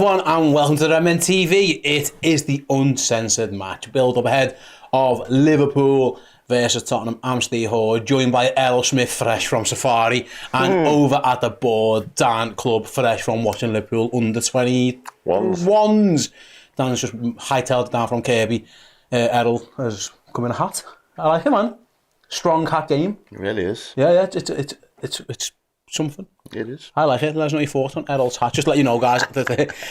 everyone, and welcome to the Redmen TV. It is the Uncensored match, build up ahead of Liverpool versus Tottenham Amsterdam Hall, joined by Errol Smith, fresh from Safari, and over at the board, Dan Club, fresh from watching Liverpool under 21s. Dan's just hightailed it down from Kirby. Errol has come in a hat. I like it, man. Strong hat game. It really is. Yeah, it's something. It is. I like it. Let us know your thoughts on Errol's hat. Just to let you know, guys,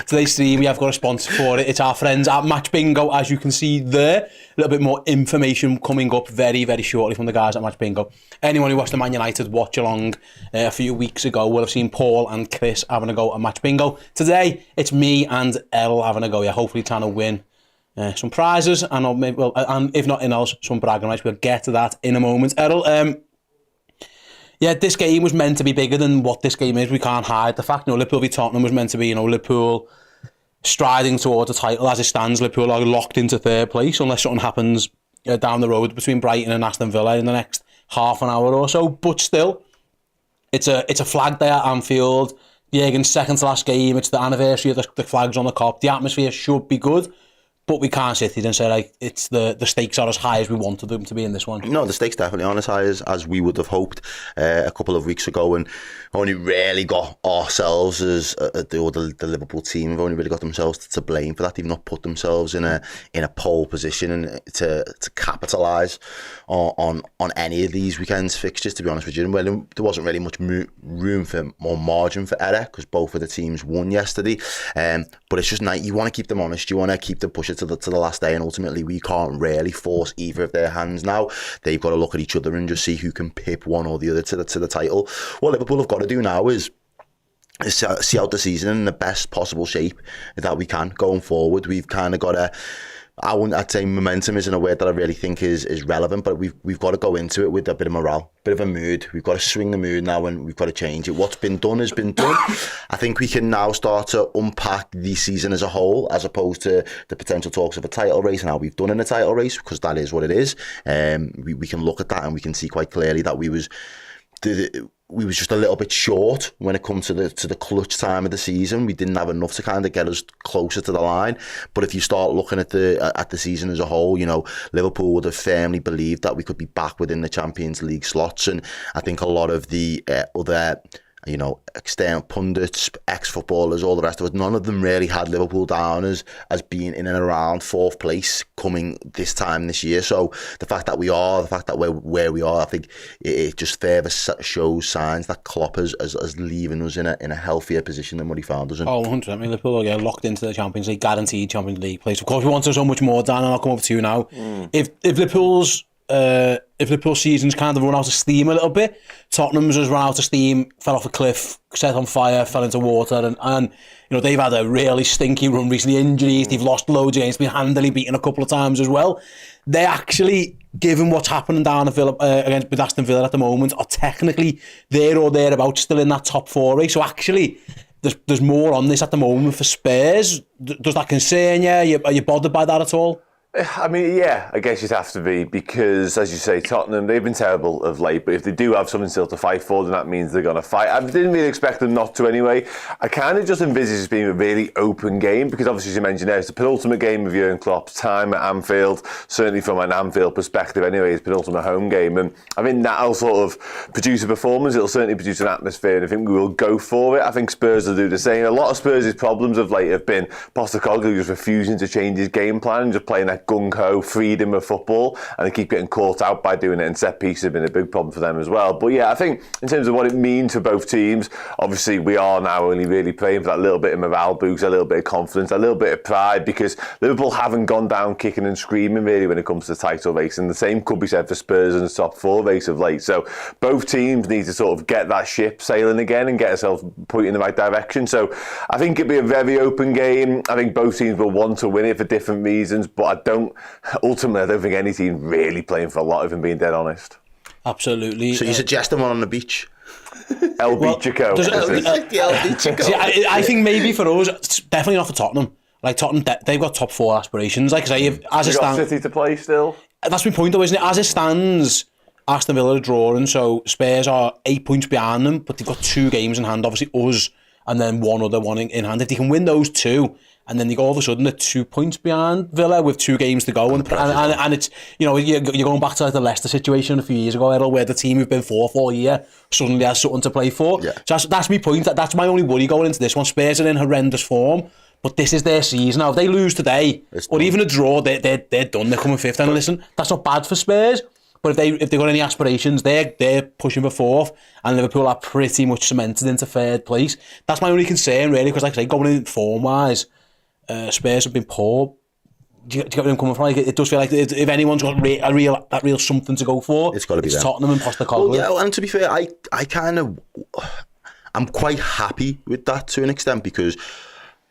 today's stream, we have got a sponsor for it. It's our friends at Match Bingo, as you can see there. A little bit more information coming up very, very shortly from the guys at Match Bingo. Anyone who watched the Man United watch along a few weeks ago will have seen Paul and Chris having a go at Match Bingo. Today, it's me and Errol having a go. Yeah, hopefully trying to win some prizes and maybe, and if not in else, some bragging rights. We'll get to that in a moment. Errol, yeah, this game was meant to be bigger than what this game is. We can't hide the fact. Liverpool v Tottenham was meant to be, Liverpool striding towards the title. As it stands, Liverpool are locked into third place unless something happens down the road between Brighton and Aston Villa in the next half an hour or so. But still, it's a flag day at Anfield. Jürgen's second to last game. It's the anniversary of the flags on the Kop. The atmosphere should be good. But we can't sit here and say, like, it's the stakes are as high as we wanted them to be in this one. No, the stakes definitely aren't as high as we would have hoped a couple of weeks ago, and only really got ourselves as the Liverpool team have only really got themselves to blame for that. They've not put themselves in a pole position and to capitalise on any of these weekends' fixtures, to be honest with you. And well, there wasn't really much room for more margin for error because both of the teams won yesterday. But it's just nice. You want to keep them honest. You want to keep them pushing to the last day, and ultimately we can't really force either of their hands now. They've got to look at each other and just see who can pip one or the other to the title. What Liverpool have got to do now is see out the season in the best possible shape that we can going forward. We've kind of got to, I'd say momentum isn't a word that I really think is relevant, but we've got to go into it with a bit of morale, bit of a mood. We've got to swing the mood now and we've got to change it. What's been done has been done. I think we can now start to unpack the season as a whole, as opposed to the potential talks of a title race and how we've done in a title race, because that is what it is. We can look at that and we can see quite clearly that we was just a little bit short when it comes to the clutch time of the season. We didn't have enough to kind of get us closer to the line. But if you start looking at the season as a whole, Liverpool would have firmly believed that we could be back within the Champions League slots. And I think a lot of the other external pundits, ex-footballers, all the rest of it, none of them really had Liverpool down as being in and around fourth place coming this time this year. So the fact that we're where we are, I think it just further shows signs that Klopp is leaving us in a healthier position than what he found us in. Oh, 100%. I mean, Liverpool will get locked into the Champions League, guaranteed Champions League place. Of course, we want so much more, Dan, and I'll come over to you now. If Liverpool's season's kind of run out of steam a little bit, Tottenham's has run out of steam, fell off a cliff, set on fire, fell into water, and they've had a really stinky run recently. Injuries, they've lost loads of games, been handily beaten a couple of times as well. They actually, given what's happening down at Villa, with Aston Villa at the moment, are technically there or thereabouts still in that top four race. So actually, there's more on this at the moment for Spurs. Does that concern you? Are you bothered by that at all? I mean, yeah, I guess you'd have to be, because, as you say, Tottenham, they've been terrible of late, but if they do have something still to fight for, then that means they're going to fight. I didn't really expect them not to anyway. I kind of just envisage it being a really open game, because obviously, as you mentioned there, it's the penultimate game of Jurgen Klopp's time at Anfield, certainly from an Anfield perspective anyway, it's penultimate home game, and I think that'll sort of produce a performance, it'll certainly produce an atmosphere, and I think we will go for it. I think Spurs will do the same. A lot of Spurs' problems of late have been Postecoglou just refusing to change his game plan and just playing that gung-ho freedom of football, and they keep getting caught out by doing it, and set pieces have been a big problem for them as well. But yeah, I think in terms of what it means for both teams, obviously we are now only really playing for that little bit of morale boost, a little bit of confidence, a little bit of pride, because Liverpool haven't gone down kicking and screaming really when it comes to the title race, and the same could be said for Spurs in the top four race of late. So both teams need to sort of get that ship sailing again and get themselves pointing in the right direction. So I think it'll be a very open game. I think both teams will want to win it for different reasons, but ultimately I don't think any team really playing for a lot, if I'm being dead honest. Absolutely. So you suggest them on the beach? El Beachico. I think maybe for us, it's definitely not for Tottenham. Like Tottenham, they've got top four aspirations. Like I say, as it stands, City to play still. That's my point, though, isn't it? As it stands, Aston Villa are drawing, so Spurs are 8 points behind them, but they've got 2 games in hand. Obviously, us and then one other one in hand. If they can win those two, and then they go all of a sudden they're 2 points behind Villa with 2 games to go, and it's, you know, you're going back to like the Leicester situation a few years ago, Errol, where the team who've been fourth all year suddenly has something to play for. Yeah. So that's my point. That's my only worry going into this one. Spurs are in horrendous form, but this is their season now. If they lose today, or even a draw, they're done. They're coming fifth. And listen, that's not bad for Spurs. But if they've got any aspirations, they're pushing for fourth, and Liverpool are pretty much cemented into third place. That's my only concern, really, because like I say, going in form-wise, Spurs have been poor. Do you get where I'm coming from? Like, it does feel like if anyone's got that real something to go for, it's got to be them. Tottenham and Postecoglou. Well, yeah, and to be fair, I'm quite happy with that to an extent, because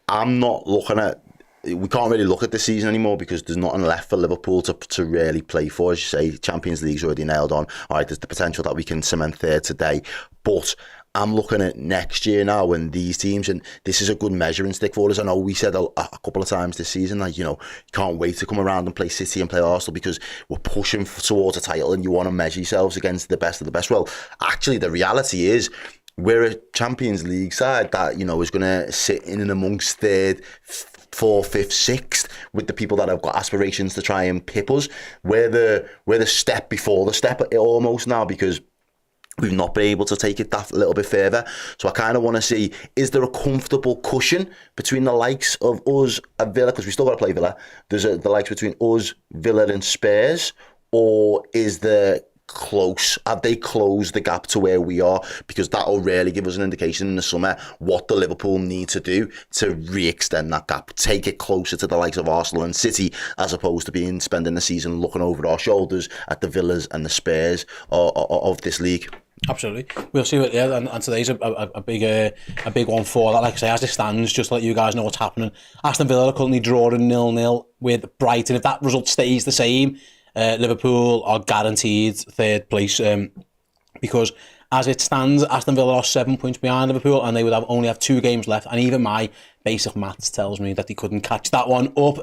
I'm not looking at. We can't really look at the season anymore because there's nothing left for Liverpool to really play for. As you say, Champions League's already nailed on. All right, there's the potential that we can cement third today, but I'm looking at next year now when these teams, and this is a good measuring stick for us. I know we said a couple of times this season, like, you know, you can't wait to come around and play City and play Arsenal because we're pushing towards a title and you want to measure yourselves against the best of the best. Well, actually, the reality is we're a Champions League side that, you know, is going to sit in and amongst third, 4th, 5th, 6th with the people that have got aspirations to try and pip us. We're the step before the step almost now, because we've not been able to take it that little bit further. So I kind of want to see, is there a comfortable cushion between the likes of us and Villa, because we still got to play Villa, there's the likes between us, Villa and Spurs, or is there close? Have they closed the gap to where we are? Because that'll really give us an indication in the summer what the Liverpool need to do to re-extend that gap, take it closer to the likes of Arsenal and City, as opposed to spending the season looking over our shoulders at the Villas and the Spurs of this league. Absolutely, we'll see what. Yeah, and today's a big one for that. Like I say, as it stands, just to let you guys know what's happening. Aston Villa are currently drawing 0-0 with Brighton. If that result stays the same, Liverpool are guaranteed third place, because as it stands, Aston Villa are 7 points behind Liverpool, and they would only have 2 games left. And even my basic maths tells me that they couldn't catch that one up.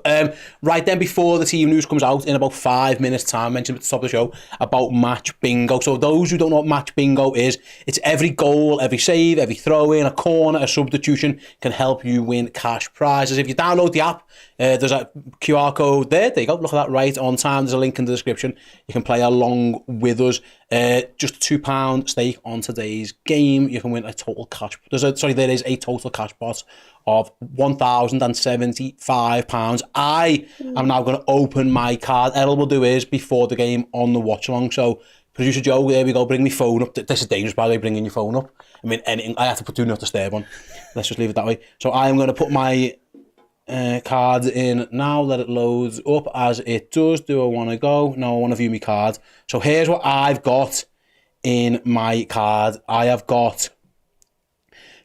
Right then, before the team news comes out in about 5 minutes' time, I mentioned at the top of the show about match bingo. So those who don't know what match bingo is, it's every goal, every save, every throw-in, a corner, a substitution can help you win cash prizes. If you download the app, there's a QR code there. There you go. Look at that right on time. There's a link in the description. You can play along with us. Just a £2 stake on today's game. You can win a total cash. There is a total cash pot of £1,075. I am now going to open my card. Errol will do his before the game on the watch along. So, producer Joe, there we go. Bring my phone up. This is dangerous, by the way, bringing your phone up. I mean, anything. I have to put do not disturb on. Let's just leave it that way. So I am going to put my cards in now. Let it load up as it does. Do I want to go? No, I want to view my card. So here's what I've got in my card. I have got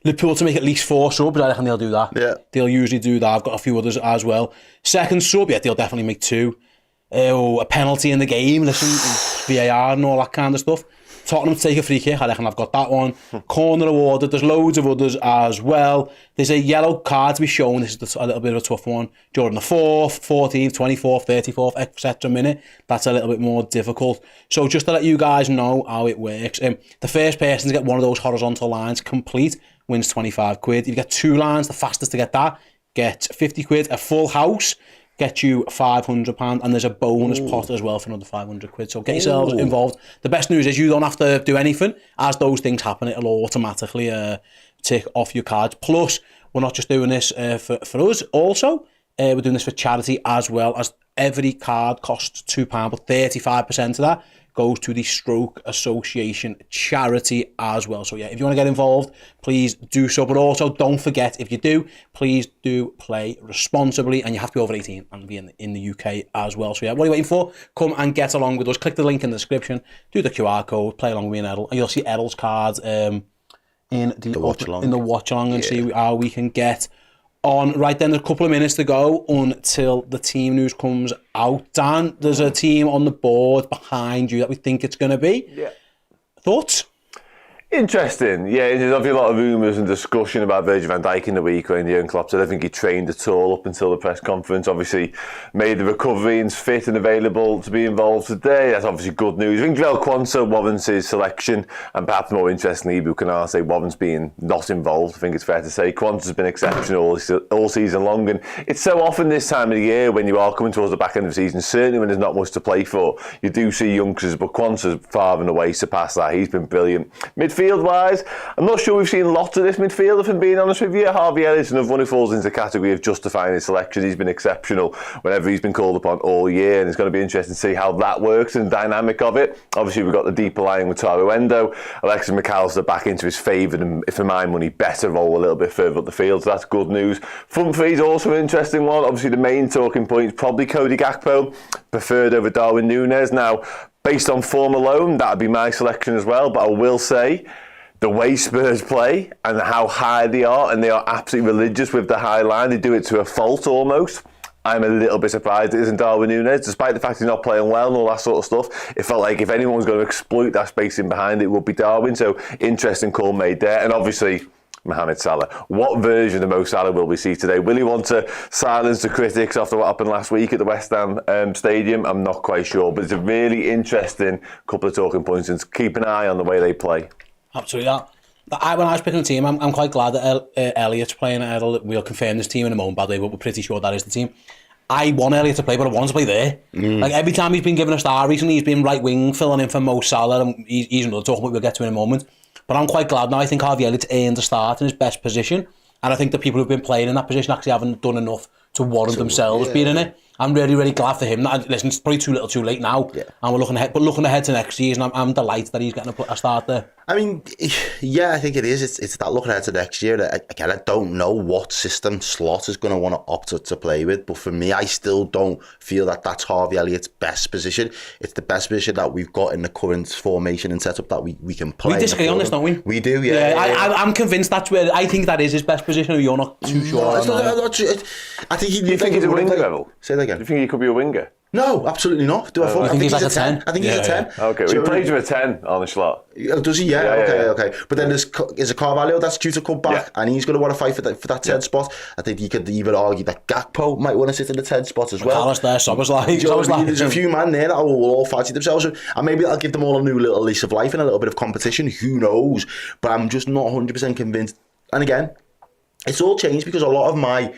Liverpool to make at least 4 subs. I reckon they'll do that. Yeah. They'll usually do that. I've got a few others as well. Second sub, yeah, they'll definitely make 2. A penalty in the game, listen, VAR and all that kind of stuff. Tottenham to take a free kick, I reckon I've got that one. Corner awarded, there's loads of others as well. There's a yellow card to be shown, this is a little bit of a tough one, during the 4th, 14th, 24th, 34th, etc. minute. That's a little bit more difficult. So just to let you guys know how it works, the first person to get one of those horizontal lines complete wins 25 quid. If you get 2 lines, the fastest to get that gets 50 quid. A full house gets you £500, and there's a bonus pot as well for another 500 quid. So get yourselves involved. The best news is you don't have to do anything. As those things happen, it'll automatically tick off your cards. Plus, we're not just doing this for us. Also, we're doing this for charity as well, as every card costs £2, but 35% of that goes to the Stroke Association charity as well. So yeah, if you want to get involved, please do so. But also, don't forget, if you do, please do play responsibly, and you have to be over 18 and be in the UK as well. So yeah, what are you waiting for? Come and get along with us. Click the link in the description, do the QR code, play along with me and Errol, and you'll see Errol's cards in the watch along, and see how we can get on. Right then, there's a couple of minutes to go until the team news comes out. Dan, there's a team on the board behind you that we think it's going to be. Yeah. Thoughts? Interesting. Yeah, there's obviously a lot of rumours and discussion about Virgil van Dijk in the week when Jurgen Klopp said I think he trained at all up until the press conference. Obviously made the recovery and is fit and available to be involved today. That's obviously good news. I think Joel Quansah warrants his selection, and perhaps more interestingly, Ibu Konate warrants being not involved. I think it's fair to say Quansah's been exceptional all season long, and it's so often this time of the year when you are coming towards the back end of the season, certainly when there's not much to play for, you do see youngsters, but Quansah's far and away surpassed that. He's been brilliant. Midfield-wise, I'm not sure we've seen lots of this midfield, if I'm being honest with you. Harvey Elliott's another one who falls into the category of justifying his selection. He's been exceptional whenever he's been called upon all year, and it's going to be interesting to see how that works and the dynamic of it. Obviously, we've got the deeper line with Taro Endo, Alexis McAllister back into his favoured and, for my money, better role a little bit further up the field, so that's good news. Front three's also an interesting one. Obviously, the main talking point is probably Cody Gakpo, preferred over Darwin Núñez. Now, based on form alone, that would be my selection as well, but I will say the way Spurs play and how high they are, and they are absolutely religious with the high line, they do it to a fault almost. I'm a little bit surprised it isn't Darwin Núñez, despite the fact he's not playing well and all that sort of stuff. It felt like if anyone was going to exploit that space in behind, it would be Darwin, so interesting call made there. And obviously, Mohamed Salah. What version of Mo Salah will we see today? Will he want to silence the critics after what happened last week at the West Ham Stadium? I'm not quite sure, but it's a really interesting couple of talking points, and keep an eye on the way they play. Absolutely. When I was picking the team, I'm quite glad that Elliott's playing. We'll confirm this team in a moment, by the way, but we're pretty sure that is the team. I want Elliott to play, but I want to play there. Like every time he's been given a star recently, he's been right wing, filling in for Mo Salah, and he's another talking about we'll get to in a moment. But I'm quite glad now. I think Harvey Elliott's earned a start in his best position, and I think the people who've been playing in that position actually haven't done enough to warrant themselves being in it. I'm really, really glad for him. Listen, it's probably too little too late now, and we're looking ahead. But looking ahead to next season, I'm delighted that he's getting a start there. I mean, yeah, I think it is. It's that looking ahead to next year. Again, I don't know what system Slot is going to want to opt to play with, but for me, I still don't feel that that's Harvey Elliott's best position. It's the best position that we've got in the current formation and setup that we can play. We disagree on this, don't we? We do, yeah. I'm convinced that's where I think that is his best position. You're not too sure. I think you think he's a winger level? Say that again. Do you think he could be a winger? No, absolutely not. I think he's like a 10? I think he's a 10. Okay, well, he plays with a 10 on the slot. Does he? Yeah, okay. But then there's a Carvalho that's due to come back, and he's going to want to fight for that 10 spot. I think you could even argue that Gakpo might want to sit in the 10 spot as well. There's a few men there that will all fancy themselves, and maybe that'll give them all a new little lease of life and a little bit of competition. Who knows? But I'm just not 100% convinced. And again, it's all changed because a lot of my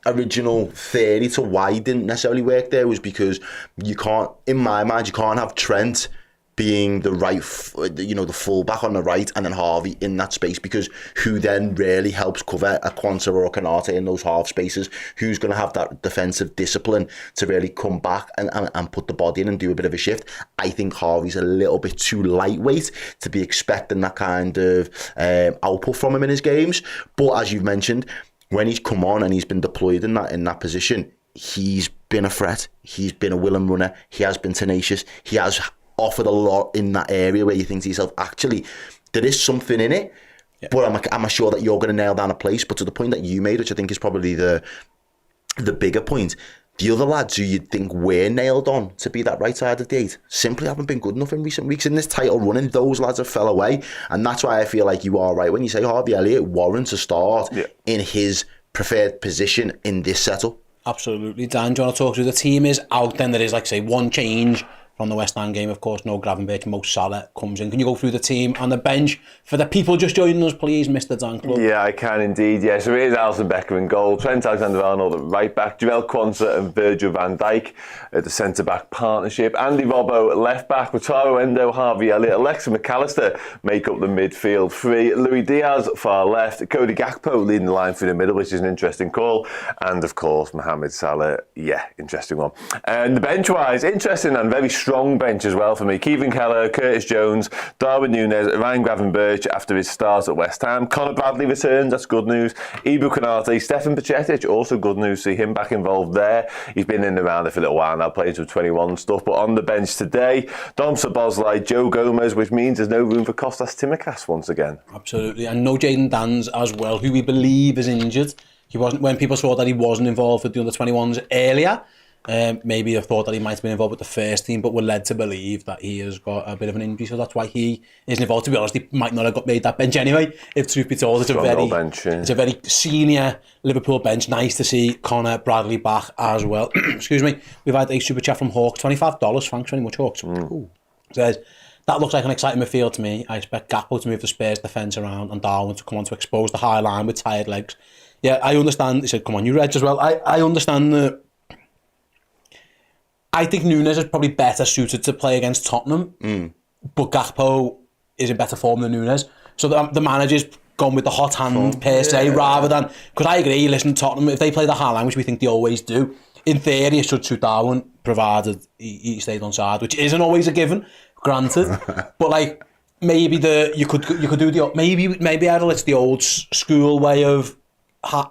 original theory to why he didn't necessarily work there was because you can't, in my mind, you can't have Trent being the right, the full-back on the right, and then Harvey in that space, because who then really helps cover a Quansah or a Konate in those half spaces? Who's going to have that defensive discipline to really come back and put the body in and do a bit of a shift? I think Harvey's a little bit too lightweight to be expecting that kind of output from him in his games. But as you've mentioned, when he's come on and he's been deployed in that position, he's been a threat. He's been a willing runner. He has been tenacious. He has offered a lot in that area where you think to yourself, actually, there is something in it, but I'm sure that you're going to nail down a place. But to the point that you made, which I think is probably the bigger point, the other lads who you'd think were nailed on to be that right side of the 8 simply haven't been good enough in recent weeks. In this title running, those lads have fell away. And that's why I feel like you are right when you say Harvey Elliott warrants a start in his preferred position in this setup. Absolutely. Dan, do you want to talk through the team is out? Then there is, like say, one change from the West Ham game, of course. No Gravenberch, Mo Salah comes in. Can you go through the team on the bench for the people just joining us, please, Mr. Dan Club? Yeah, I can indeed. Yeah, so it is Alisson Becker in goal, Trent Alexander-Arnold at right back, Joel Quansah and Virgil van Dijk at the centre back partnership, Andy Robbo at left back, Taro Endo, Harvey Elliott, Alexis McAllister make up the midfield three, Louis Diaz far left, Cody Gakpo leading the line through the middle, which is an interesting call, and of course Mohamed Salah. Yeah, interesting one. And the bench wise, interesting and very strong bench as well for me. Kevin Keller, Curtis Jones, Darwin Núñez, Ryan Gravenberch after his start at West Ham. Conor Bradley returns, that's good news. Ibu Konate, Stefan Bajcetic, also good news. See him back involved there. He's been in the round for a little while now, playing some 21 stuff. But on the bench today, Dom Szoboszlai, Joe Gomez, which means there's no room for Kostas Tsimikas once again. Absolutely, and no Jayden Danns as well, who we believe is injured. He wasn't, when people saw that he wasn't involved with the under-21s earlier. Maybe I thought that he might have been involved with the first team, but we're led to believe that he has got a bit of an injury, so that's why he isn't involved. To be honest, he might not have got made that bench anyway, if truth be told. It's a very senior Liverpool bench. Nice to see Connor Bradley back as well. Excuse me. We've had a super chat from Hawks, $25. Thanks very much, Hawks. Says, that looks like an exciting midfield to me. I expect Gakpo to move the Spurs defence around and Darwin to come on to expose the high line with tired legs. Yeah, I understand. He said, come on, you Reds as well. I understand that. I think Nunes is probably better suited to play against Tottenham, but Gakpo is in better form than Nunes. So the manager's gone with the hot hand per se, rather than... Because I agree, listen, Tottenham, if they play the high line, which we think they always do, in theory it should suit Darwin, provided he stayed on side, which isn't always a given, granted. But like, maybe you could do the... Maybe Errol, it's the old school way of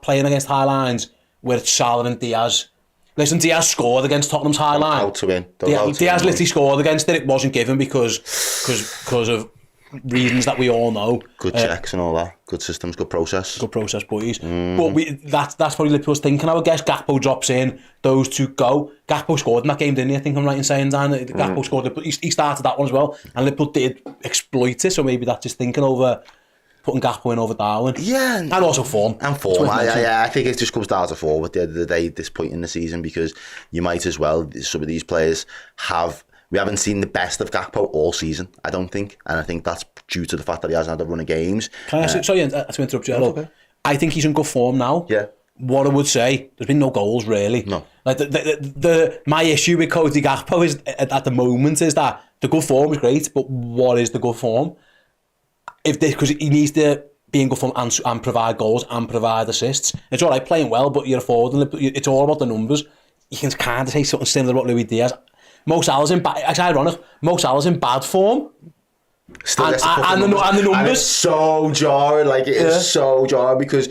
playing against high lines, where it's Salah and Diaz. Listen, Diaz scored against Tottenham's high line. Out to win. Diaz literally scored against it. It wasn't given because of reasons that we all know. Good checks and all that. Good systems, good process. Good process, boys. But that's probably Liverpool's thinking. I would guess Gakpo drops in, those two go. Gakpo scored in that game, didn't he? I think I'm right in saying, Dan. Gakpo scored. He started that one as well. And Liverpool did exploit it, so maybe that's just thinking over... putting Gakpo in over Darwin. Yeah. And also form. And form. I think it just comes down to form at the end of the day at this point in the season, because you might as well, some of these players we haven't seen the best of Gakpo all season, I don't think. And I think that's due to the fact that he hasn't had a run of games. Can I sorry to interrupt you, Errol. Okay. I think he's in good form now. Yeah. What I would say, there's been no goals really. No. Like my issue with Cody Gakpo is at the moment is that the good form is great, but what is the good form? Because he needs to be in good form and provide goals and provide assists. It's all right playing well, but you're a forward. It's all about the numbers. You can kind of say something similar about Luis Diaz. Mo Salah's in bad. It's ironic. Mo Salah's in bad form. Still and the numbers. And it's so jarring. Like it is so jarring because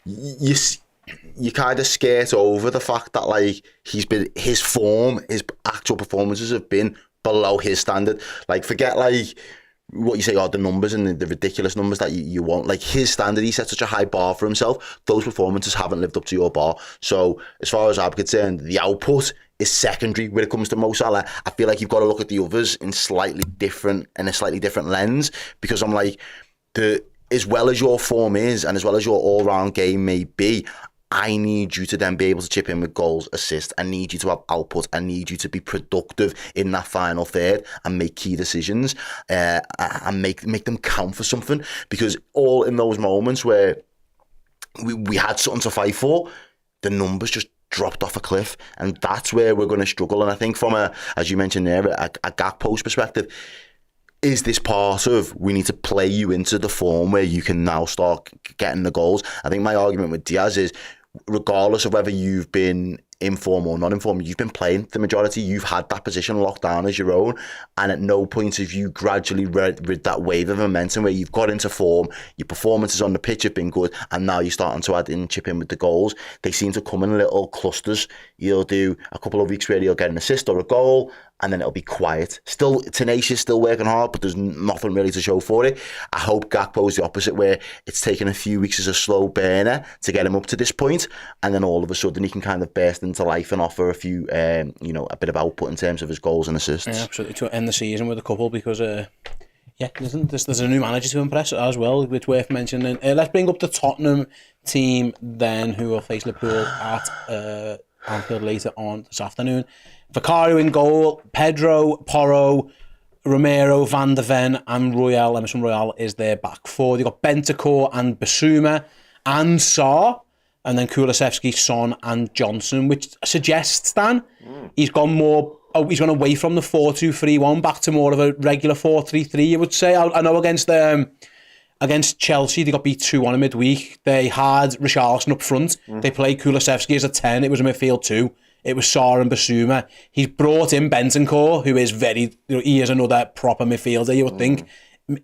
you kind of skate over the fact that like his form, his actual performances have been below his standard. Like forget like what you say are the numbers and the ridiculous numbers that you want. Like his standard, he set such a high bar for himself. Those performances haven't lived up to your bar. So as far as I'm concerned, the output is secondary when it comes to Mo Salah. I feel like you've got to look at the others in a slightly different lens, because I'm like, as well as your form is and as well as your all-round game may be, I need you to then be able to chip in with goals, assists. I need you to have output. I need you to be productive in that final third and make key decisions and make them count for something. Because all in those moments where we had something to fight for, the numbers just dropped off a cliff, and that's where we're going to struggle. And I think from as you mentioned there, a Gakpo's perspective, is this part of we need to play you into the form where you can now start getting the goals? I think my argument with Diaz is, regardless of whether you've been in form or not in form, you've been playing the majority. You've had that position locked down as your own, and at no point have you gradually rid that wave of momentum where you've got into form, your performances on the pitch have been good, and now you're starting to chip in with the goals. They seem to come in little clusters. You'll do a couple of weeks where you'll get an assist or a goal, and then it'll be quiet. Still tenacious, still working hard, but there's nothing really to show for it. I hope Gakpo is the opposite, where it's taken a few weeks as a slow burner to get him up to this point, and then all of a sudden he can kind of burst into life and offer a few, a bit of output in terms of his goals and assists. Yeah, absolutely. To end the season with a couple, because there's a new manager to impress as well, which worth mentioning. Let's bring up the Tottenham team then, who will face Liverpool at Anfield later on this afternoon. Vicario in goal, Pedro, Porro, Romero, Van der Ven and Royal. Emerson Royal is their back four. They've got Bentancur and Basuma and Sarr, and then Kulusevski, Son and Johnson, which suggests, Dan, he's gone away from the 4-2-3-1 back to more of a regular 4-3-3, you would say. I know against Chelsea, they got beat 2-1 in midweek. They had Richarlison up front. They played Kulusevski as a 10. It was a midfield 2. It was Sarr and Basuma. He's brought in Bentancur, who is he is another proper midfielder, you would think.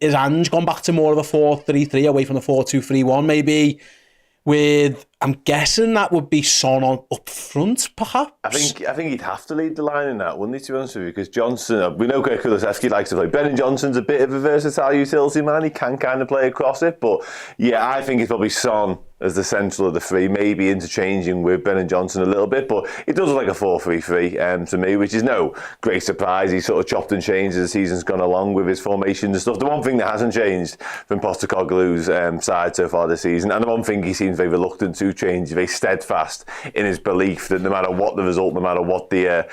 Is Ange gone back to more of a 4-3-3 away from the 4-2-3-1, maybe with I'm guessing that would be Son on up front, perhaps. I think he'd have to lead the line in that, wouldn't he? To be honest with you, because Johnson, we know Kulusevski likes to play. Brennan Johnson's a bit of a versatile utility man. He can kind of play across it, but yeah, I think it's probably Son as the central of the three, maybe interchanging with Brennan Johnson a little bit, but it does look like a 4-3-3 to me, which is no great surprise. He's sort of chopped and changed as the season's gone along with his formations and stuff. The one thing that hasn't changed from Postecoglou's side so far this season, and the one thing he seems very reluctant to change, very steadfast in his belief that no matter what the result, no matter what the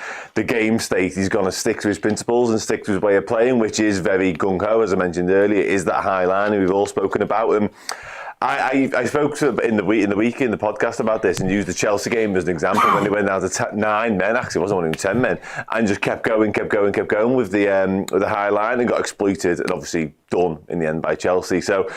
game state, he's going to stick to his principles and stick to his way of playing, which is very gung-ho, as I mentioned earlier, is that high line, and we've all spoken about him. I spoke to in the week in the podcast about this and used the Chelsea game as an example when they went down to 9 men. Actually, it wasn't even 10 men, and just kept going with the high line and got exploited and obviously done in the end by Chelsea. So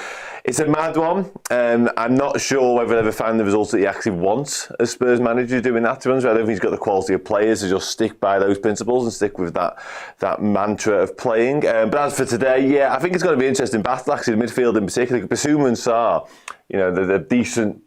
it's a mad one. I'm not sure whether I'll ever find the results that he actually wants as Spurs manager doing that. To be honest, I don't think he's got the quality of players to just stick by those principles and stick with that mantra of playing. But as for today, yeah, I think it's going to be an interesting battle actually, the midfield in particular. Basuma and Sarr, they're decent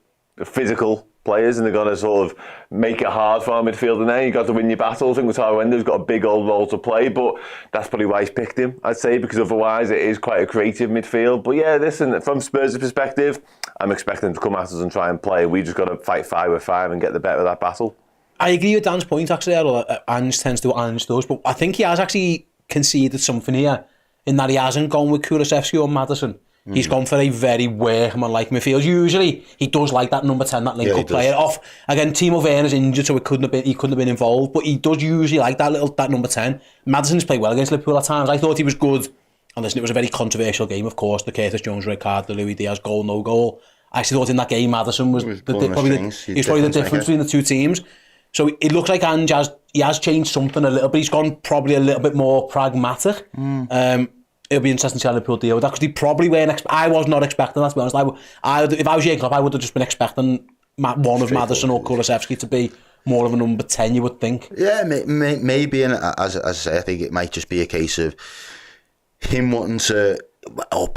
physical players, and they're going to sort of make it hard for our midfield. And then you've got to win your battles. I think Wendo's got a big old role to play, but that's probably why he's picked him, I'd say, because otherwise it is quite a creative midfield. But yeah, listen, from Spurs' perspective, I'm expecting them to come at us and try and play. We just got to fight 5-5 and get the better of that battle. I agree with Dan's point, actually, Errol. Ange tends to do what Ange does, but I think he has actually conceded something here in that he hasn't gone with Kulusevski or Maddison. He's gone for a very workman-like midfield. Usually, he does like that number 10, that link-up player. Off again, Timo Werner's injured, so he couldn't have been involved. But he does usually like that number 10. Maddison's played well against Liverpool at times. I thought he was good. And listen, it was a very controversial game, of course. The Curtis Jones red card, the Luis Diaz goal, no goal. I actually thought in that game, Maddison was probably the difference between the two teams. So it looks like Ange has changed something a little bit. He's gone probably a little bit more pragmatic. It'll be interesting to see how Liverpool deal with that, because they probably weren't. I was not expecting that, to be honest. If I was Jurgen Klopp, I would have just been expecting one of Maddison or Kulusevski to be more of a number 10, you would think. Yeah, maybe, and as I say, I think it might just be a case of him wanting to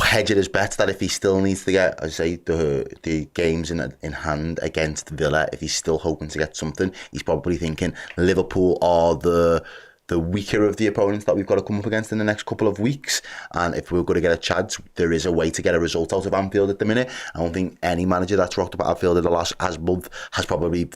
hedge it his bets that if he still needs to get, as I say, the games in hand against Villa, if he's still hoping to get something, he's probably thinking Liverpool are the weaker of the opponents that we've got to come up against in the next couple of weeks. And if we're going to get a chance, there is a way to get a result out of Anfield at the minute. I don't think any manager that's rocked up at Anfield in the last month has probably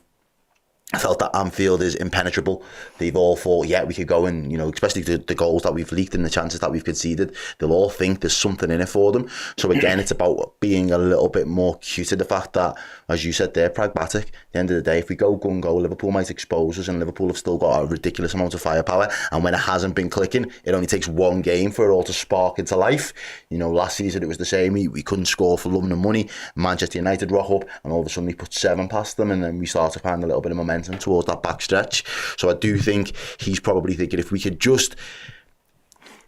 felt that Anfield is impenetrable. They've all thought, yeah, we could go and, especially the goals that we've leaked and the chances that we've conceded, they'll all think there's something in it for them. So again, it's about being a little bit more cute to the fact that, as you said, they're pragmatic. At the end of the day, if we go gung-go, Liverpool might expose us, and Liverpool have still got a ridiculous amount of firepower. And when it hasn't been clicking, it only takes one game for it all to spark into life. Last season it was the same. We couldn't score for love and money. Manchester United rock up, and all of a sudden we put 7 past them, and then we start to find a little bit of momentum towards that back stretch. So I do think he's probably thinking if we could just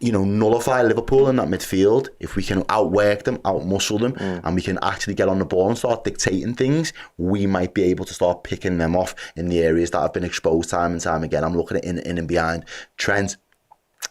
nullify Liverpool in that midfield, if we can outwork them, outmuscle them, and we can actually get on the ball and start dictating things, we might be able to start picking them off in the areas that have been exposed time and time again. I'm looking at in and behind Trent,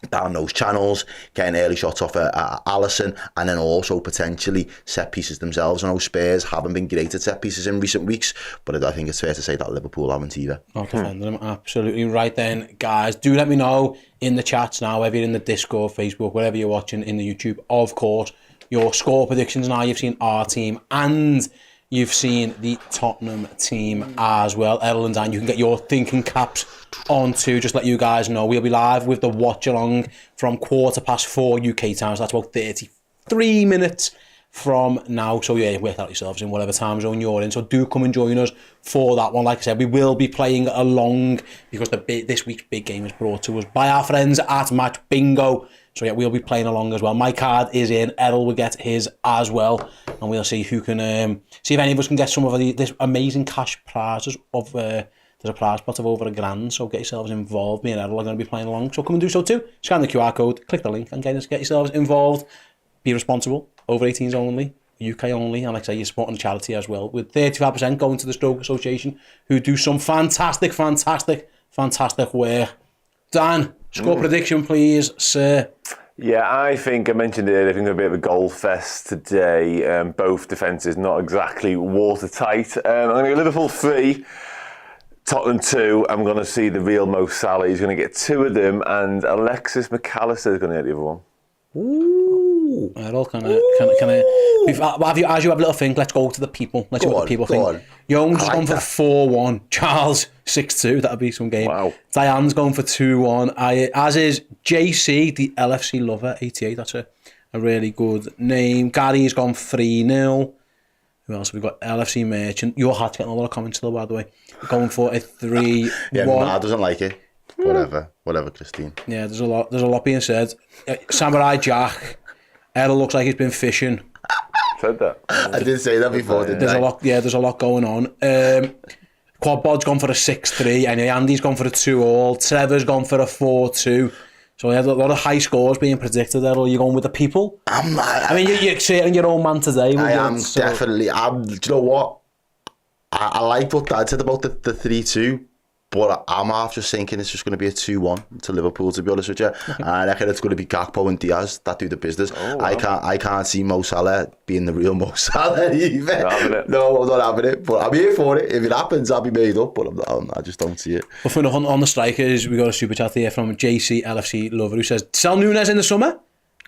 down those channels, getting early shots off at Alisson, and then also potentially set pieces themselves. I know Spurs haven't been great at set pieces in recent weeks, but I think it's fair to say that Liverpool haven't either. Not defending them, absolutely right then. Guys, do let me know in the chats now, whether you're in the Discord, Facebook, wherever you're watching, in the YouTube, of course, your score predictions now. You've seen our team and you've seen the Tottenham team as well. Errol and Dan, you can get your thinking caps on too. Just let you guys know, we'll be live with the watch along from 4:15 UK time. So that's about 33 minutes from now. So yeah, work out yourselves in whatever time zone you're in. So do come and join us for that one. Like I said, we will be playing along because this week's big game is brought to us by our friends at Match Bingo. So yeah, we'll be playing along as well. My card is in. Errol will get his as well, and we'll see who can see if any of us can get some of this amazing cash prizes of. There's a prize pot of over £1,000, so get yourselves involved. Me and Errol are going to be playing along, so come and do so too. Scan the QR code, click the link, and get yourselves involved. Be responsible. Over 18s only, UK only, and like I say, you're supporting the charity as well. With 35% going to the Stroke Association, who do some fantastic work. Dan, score prediction, please, sir. Yeah, I think I mentioned it. I think a bit of a goal fest today. Both defences not exactly watertight. I'm going to go Liverpool 3, Tottenham 2. I'm going to see the real Mo Salah. He's going to get 2 of them, and Alexis McAllister is going to get the other one. Ooh. Errol, can I as you have a little think, let's go to the people. Let's see what the people think. Young's has gone for 4-1. Charles, 6-2. That'll be some game. Wow. Diane's going for 2-1. As is JC, the LFC lover, 88. That's a really good name. Gary's gone 3-0. Who else have we got? LFC Merchant. Your hat's getting a lot of comments still, by the way. Going for a 3-1. Yeah, Ma doesn't like it. Whatever, Christine. Yeah, there's a lot being said. Samurai Jack. Errol looks like he's been fishing. Said that. I did say that before, didn't I? There's a lot going on. Quadbod's gone for a 6-3, and Andy's gone for a 2-all. Trevor's gone for a 4-2. So we had a lot of high scores being predicted. Errol, you're going with the people? I mean, you're certainly your own man today. I am definitely. Do you know what? I like what Dad said about the 3-2. But I'm half just thinking it's just going to be a 2-1 to Liverpool, to be honest with you. And I reckon it's going to be Gakpo and Diaz that do the business. Oh, wow. I can't see Mo Salah being the real Mo Salah either. No, I'm not having it. But I'm here for it. If it happens, I'll be made up. But I just don't see it. But for on the strikers, we got a super chat here from JC LFC Lover who says, sell Nunes in the summer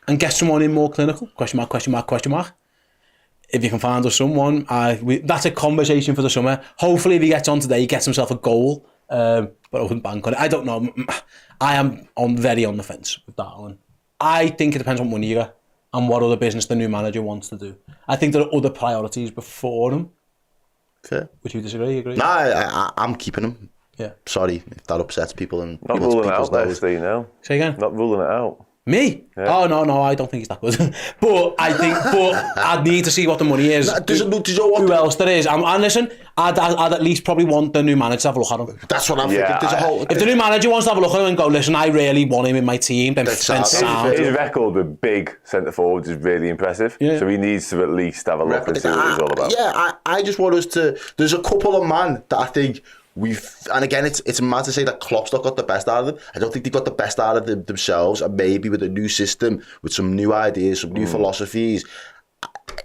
and get someone in more clinical? Question mark. If you can find us someone, that's a conversation for the summer. Hopefully if he gets on today, he gets himself a goal. But I wouldn't bank on it. I don't know. I am very on the fence with that one. I think it depends on what money you get and what other business the new manager wants to do. I think there are other priorities before him. Fair. Would you disagree? Agree? No, I'm keeping him. Yeah. Sorry if that upsets people. And not ruling it out, though, Steve, now. Say again? Not ruling it out. Me? Yeah. Oh, no, I don't think he's that good. but I'd need to see what the money is. Who else there is? And listen, I'd at least probably want the new manager to have a look at him. That's what I'm thinking. If the new manager wants to have a look at him and go, listen, I really want him in my team, then sound. His record with big centre forwards is really impressive. Yeah. So he needs to at least have a look and see what he's all about. Yeah, I just want us to. There's a couple of men that I think. And again, it's mad to say that Klopp's not got the best out of them. I don't think they got the best out of themselves, and maybe with a new system, with some new ideas, some new philosophies,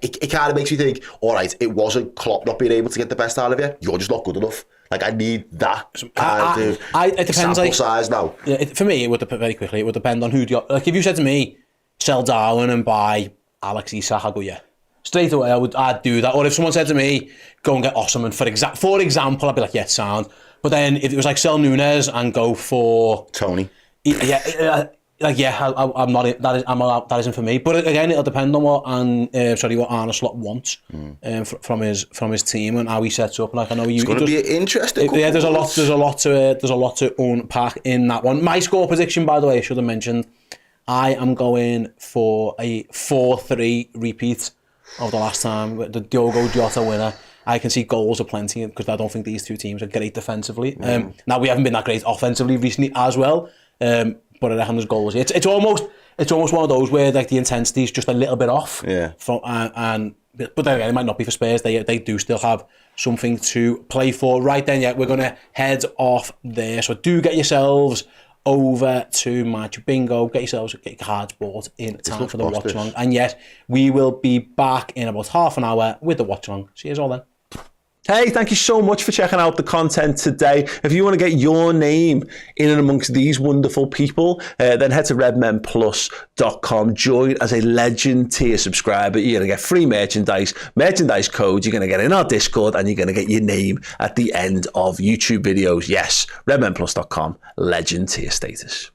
it kind of makes me think, all right, it wasn't Klopp not being able to get the best out of you. You're just not good enough. Like, I need that kind of it depends, sample size now. Yeah, for me, it would very quickly. It would depend on who. Like, if you said to me, sell Darwin and buy Alex Isak, I'd go, yeah. Straight away, I'd do that. Or if someone said to me, go and get Osman, for example, I'd be like, yeah, sound. But then if it was like, sell Nunes and go for Tony. Yeah, I'm not. That isn't for me. But again, it'll depend on what Arne Slot wants from his team and how he sets up. Like, I know it's going to be interesting. Yeah, there's a lot to unpack in that one. My score prediction, by the way, I should have mentioned. I am going for a 4-3 repeat of the last time, the Diogo Jota winner. I can see goals aplenty because I don't think these two teams are great defensively. Now, we haven't been that great offensively recently as well, but I reckon there's goals. It's almost one of those where like the intensity is just a little bit off. Yeah. But then again, it might not be for Spurs. They do still have something to play for. Right then, yeah, we're going to head off there. So do get yourselves over to Match Bingo, get your cards bought in time for the watch along. And yes, we will be back in about half an hour with the watch along. See you all then. Hey, thank you so much for checking out the content today. If you want to get your name in and amongst these wonderful people, then head to redmenplus.com. Join as a Legend tier subscriber. You're going to get free merchandise codes. You're going to get in our Discord, and you're going to get your name at the end of YouTube videos. Yes, redmenplus.com, Legend tier status.